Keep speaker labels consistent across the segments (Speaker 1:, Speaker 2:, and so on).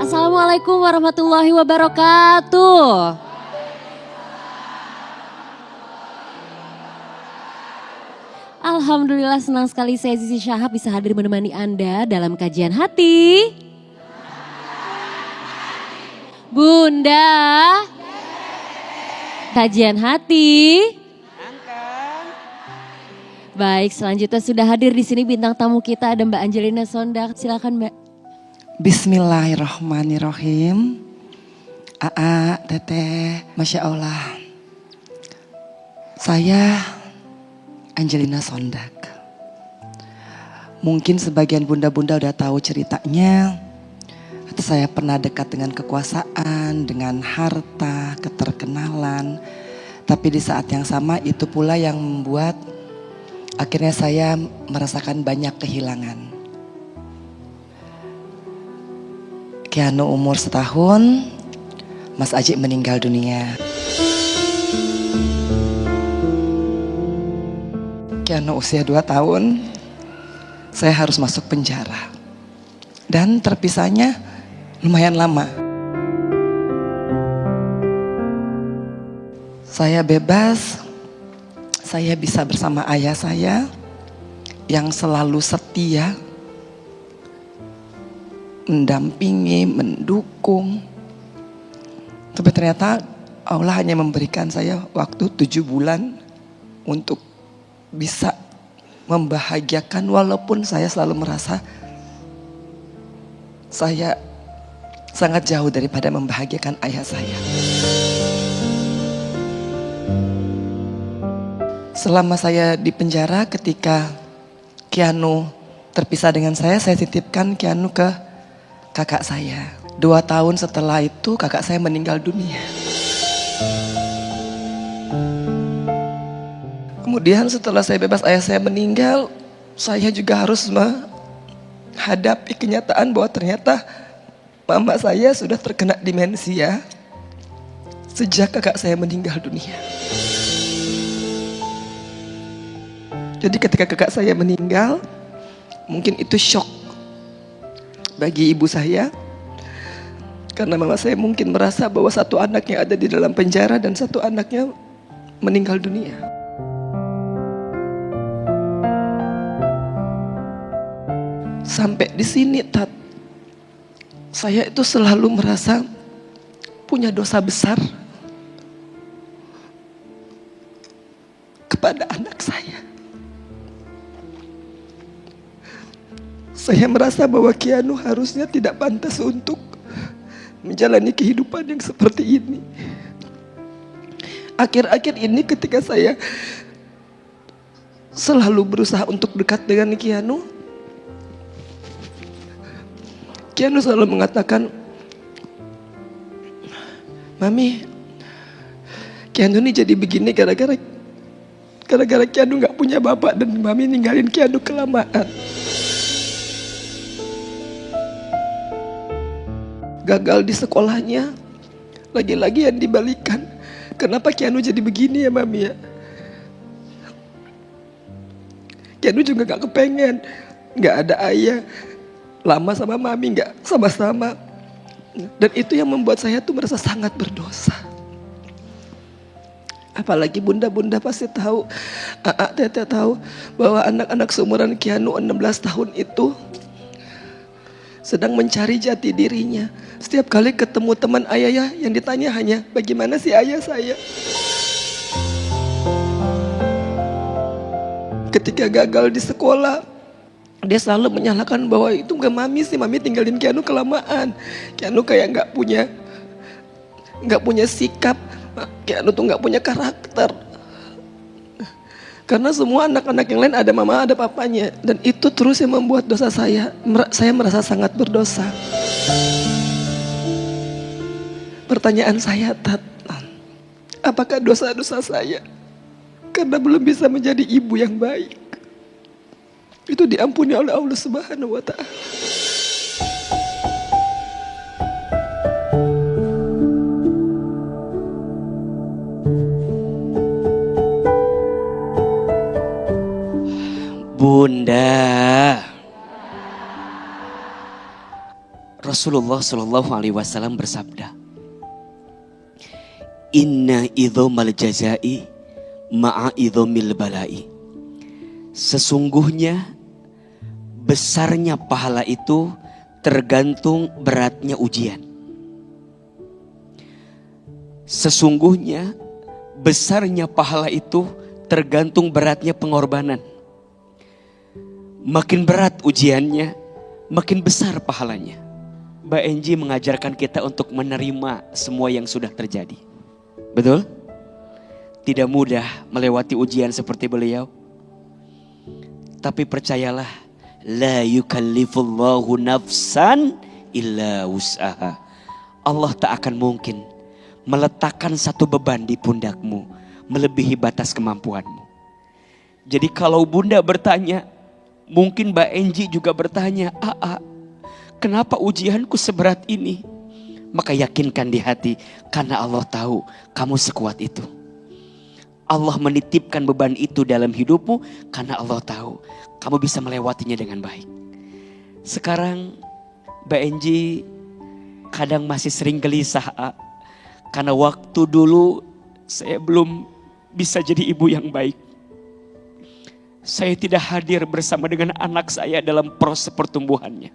Speaker 1: Assalamualaikum warahmatullahi wabarakatuh. Alhamdulillah senang sekali saya Zizi Syahab bisa hadir menemani Anda dalam kajian hati. Bunda. Kajian hati. Baik, selanjutnya sudah hadir di sini bintang tamu kita ada Mbak Angelina Sondak. Silakan Mbak.
Speaker 2: Bismillahirrahmanirrahim. Aa, Teteh, Masya Allah. Saya Angelina Sondak. Mungkin sebagian bunda-bunda udah tahu ceritanya. Saya pernah dekat dengan kekuasaan, dengan harta, keterkenalan. Tapi di saat yang sama itu pula yang membuat akhirnya saya merasakan banyak kehilangan. Kianu umur setahun, Mas Aji meninggal dunia. Kianu usia 2 tahun, saya harus masuk penjara. Dan terpisahnya lumayan lama. Saya bebas, saya bisa bersama ayah saya yang selalu setia, mendampingi, mendukung. Tapi ternyata Allah hanya memberikan saya waktu 7 bulan untuk bisa membahagiakan, walaupun saya selalu merasa saya sangat jauh daripada membahagiakan ayah saya. Selama saya di penjara, ketika Kianu terpisah dengan saya titipkan Kianu ke kakak saya. 2 tahun setelah itu kakak saya meninggal dunia. Kemudian setelah saya bebas, ayah saya meninggal, saya juga harus menghadapi kenyataan bahwa ternyata mama saya sudah terkena demensia sejak kakak saya meninggal dunia. Jadi ketika kakak saya meninggal, mungkin itu shock bagi ibu saya. Karena mama saya mungkin merasa bahwa satu anaknya ada di dalam penjara dan satu anaknya meninggal dunia. Sampai di sini, saya itu selalu merasa punya dosa besar kepada anak saya. Saya merasa bahwa Kianu harusnya tidak pantas untuk menjalani kehidupan yang seperti ini. Akhir-akhir ini ketika saya selalu berusaha untuk dekat dengan Kianu selalu mengatakan, Mami, Kianu ini jadi begini gara-gara Kianu gak punya bapak dan Mami ninggalin Kianu kelamaan. Gagal di sekolahnya, lagi-lagi yang dibalikan. Kenapa Kianu jadi begini ya Mami ya? Kianu juga gak kepengen, gak ada ayah. Lama sama Mami gak sama-sama. Dan itu yang membuat saya tuh merasa sangat berdosa. Apalagi bunda-bunda pasti tahu, Teteh tahu bahwa anak-anak seumuran Kianu 16 tahun itu sedang mencari jati dirinya. Setiap kali ketemu teman ayah yang ditanya hanya bagaimana sih ayah saya. Ketika gagal di sekolah, dia selalu menyalahkan bahwa itu gak Mami sih, Mami tinggalin Kianu kelamaan. Kianu kayak gak punya sikap, Kianu tuh gak punya karakter. Karena semua anak-anak yang lain ada mama, ada papanya. Dan itu terus yang membuat dosa saya merasa sangat berdosa. Pertanyaan saya, apakah dosa-dosa saya karena belum bisa menjadi ibu yang baik itu diampuni oleh Allah Subhanahu wa Ta'ala?
Speaker 3: Bunda, Rasulullah Shallallahu Alaihi Wasallam bersabda, Inna idhomal jazai ma'a idhomil balai. Sesungguhnya besarnya pahala itu tergantung beratnya ujian. Sesungguhnya besarnya pahala itu tergantung beratnya pengorbanan. Makin berat ujiannya, makin besar pahalanya. Mbak Enji mengajarkan kita untuk menerima semua yang sudah terjadi. Betul? Tidak mudah melewati ujian seperti beliau. Tapi percayalah, la yukallifullahu nafsan illa wus'aha. Allah tak akan mungkin meletakkan satu beban di pundakmu melebihi batas kemampuanmu. Jadi kalau bunda bertanya, mungkin Mbak Enji juga bertanya, kenapa ujianku seberat ini? Maka yakinkan di hati, karena Allah tahu kamu sekuat itu. Allah menitipkan beban itu dalam hidupmu karena Allah tahu kamu bisa melewatinya dengan baik. Sekarang Mbak Enji kadang masih sering gelisah, karena waktu dulu saya belum bisa jadi ibu yang baik. Saya tidak hadir bersama dengan anak saya dalam proses pertumbuhannya.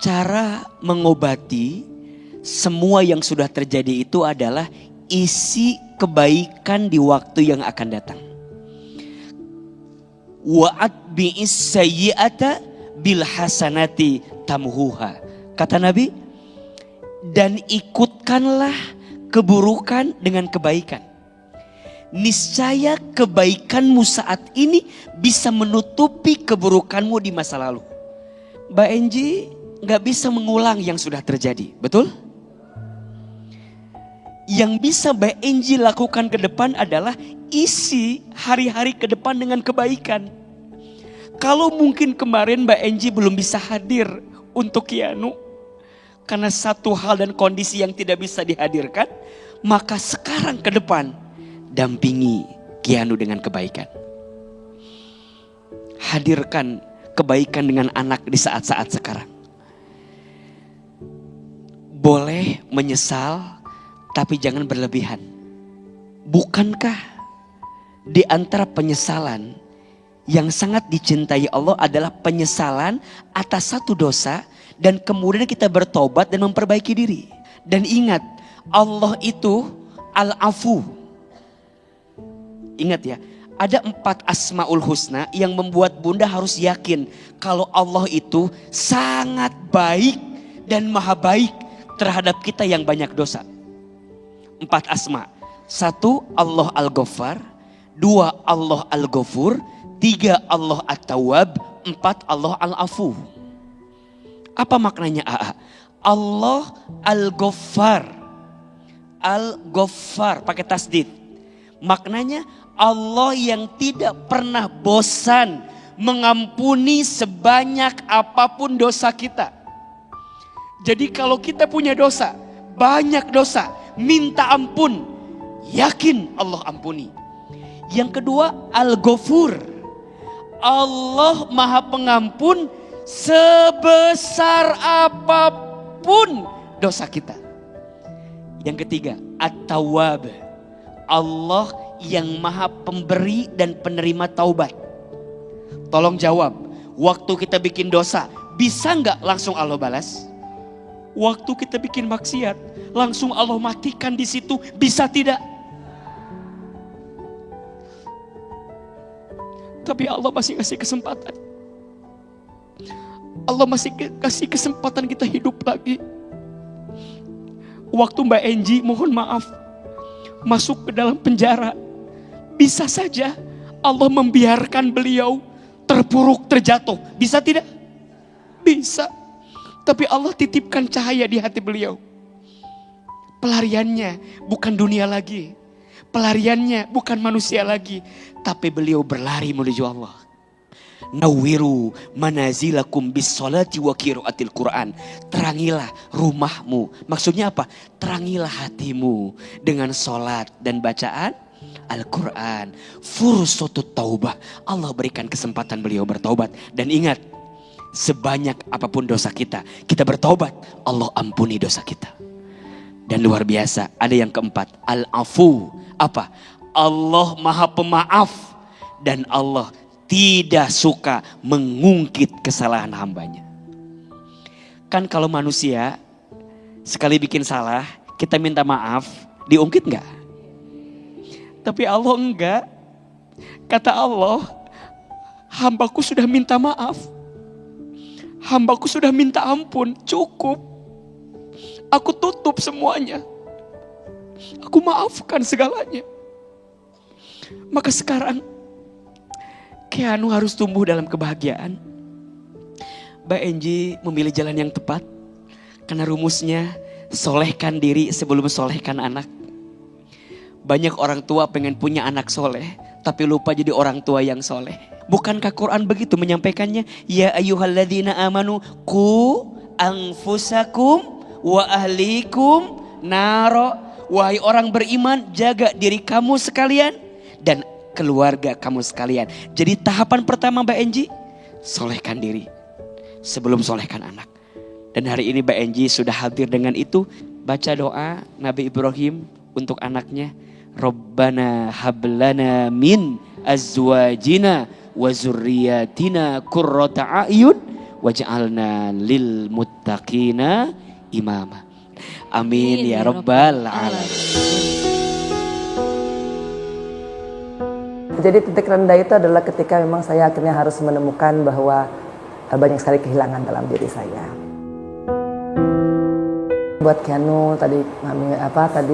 Speaker 3: Cara mengobati semua yang sudah terjadi itu adalah isi kebaikan di waktu yang akan datang. Wa'atbi'is sayyi'ata bil hasanati tamhuha. Kata Nabi, dan ikutkanlah keburukan dengan kebaikan. Niscaya kebaikanmu saat ini bisa menutupi keburukanmu di masa lalu. Mbak Enji gak bisa mengulang yang sudah terjadi, betul? Yang bisa Mbak Enji lakukan ke depan adalah isi hari-hari ke depan dengan kebaikan. Kalau mungkin kemarin Mbak Enji belum bisa hadir untuk Kianu, karena satu hal dan kondisi yang tidak bisa dihadirkan, maka sekarang ke depan dampingi Kianu dengan kebaikan. Hadirkan kebaikan dengan anak di saat-saat sekarang. Boleh menyesal, tapi jangan berlebihan. Bukankah di antara penyesalan yang sangat dicintai Allah adalah penyesalan atas satu dosa dan kemudian kita bertobat dan memperbaiki diri. Dan ingat, Allah itu Al-Afu. Ingat ya, ada 4 Asmaul Husna yang membuat bunda harus yakin kalau Allah itu sangat baik dan maha baik terhadap kita yang banyak dosa. 4 asma. 1 Allah Al-Ghaffar, 2 Allah Al-Ghafur, 3 Allah At-Tawwab, 4 Allah Al-Afu. Apa maknanya AA? Allah Al-Ghaffar. Al-Ghaffar pakai tasdid. Maknanya Allah yang tidak pernah bosan mengampuni sebanyak apapun dosa kita. Jadi kalau kita punya dosa, banyak dosa, minta ampun, yakin Allah ampuni. Yang kedua, Al-Ghafur. Allah Maha Pengampun sebesar apapun dosa kita. Yang ketiga, At-Tawwab. Allah yang Maha Pemberi dan penerima taubat. Tolong jawab, waktu kita bikin dosa, bisa nggak langsung Allah balas? Waktu kita bikin maksiat, langsung Allah matikan di situ, bisa tidak? Tapi Allah masih kasih kesempatan. Allah masih kasih kesempatan kita hidup lagi. Waktu Mbak Enji, mohon maaf, masuk ke dalam penjara, bisa saja Allah membiarkan beliau terpuruk, terjatuh. Bisa tidak? Bisa. Tapi Allah titipkan cahaya di hati beliau. Pelariannya bukan dunia lagi. Pelariannya bukan manusia lagi. Tapi beliau berlari menuju Allah. Nawiru manazilakum bis salati wa qiraatil Quran. Terangilah rumahmu. Maksudnya apa? Terangilah hatimu dengan salat dan bacaan Al-Quran. Fursatut taubah. Allah berikan kesempatan beliau bertaubat. Dan ingat, sebanyak apapun dosa kita, kita bertobat, Allah ampuni dosa kita. Dan luar biasa, ada yang keempat, al-afu. Apa? Allah maha pemaaf. Dan Allah tidak suka mengungkit kesalahan hambanya. Kan kalau manusia sekali bikin salah, kita minta maaf, diungkit enggak? Tapi Allah enggak. Kata Allah, hambaku sudah minta maaf. Hambaku sudah minta ampun, cukup. Aku tutup semuanya. Aku maafkan segalanya. Maka sekarang Keanu harus tumbuh dalam kebahagiaan. Mbak Enji memilih jalan yang tepat. Karena rumusnya, solehkan diri sebelum solehkan anak. Banyak orang tua pengen punya anak soleh, tapi lupa jadi orang tua yang soleh. Bukankah Quran begitu menyampaikannya? Ya ayyuhalladzina amanu qu anfusakum wa ahlikum naro. Wahai orang beriman, jaga diri kamu sekalian dan keluarga kamu sekalian. Jadi tahapan pertama Mbak Enji, solehkan diri sebelum solehkan anak. Dan hari ini Mbak Enji sudah hadir dengan itu. Baca doa Nabi Ibrahim untuk anaknya. Rabbana hablana min azwajina wa zurriyatina qurrata a'yun waj'alna lil muttaqina imama. Amin ya rabbal alamin.
Speaker 2: Jadi titik rendah itu adalah ketika memang saya akhirnya harus menemukan bahwa banyak sekali kehilangan dalam diri saya. Buat Keanu tadi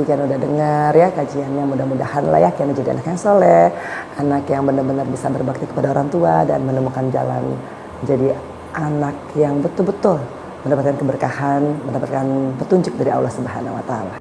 Speaker 2: Keanu udah dengar ya kajiannya, mudah-mudahan lah ya Keanu jadi anak yang soleh, anak yang benar-benar bisa berbakti kepada orang tua dan menemukan jalan menjadi anak yang betul-betul mendapatkan keberkahan, mendapatkan petunjuk dari Allah Subhanahu wa taala.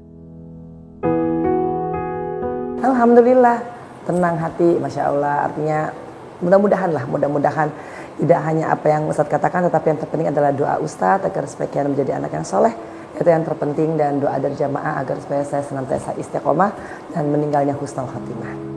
Speaker 2: Alhamdulillah, tenang hati, Masya Allah. Artinya mudah-mudahan tidak hanya apa yang Ustadz katakan, tetapi yang terpenting adalah doa Ustadz agar supaya Keanu menjadi anak yang soleh. Itu yang terpenting, dan doa dari jamaah agar supaya saya senantiasa istiqomah dan meninggalnya husnul khotimah.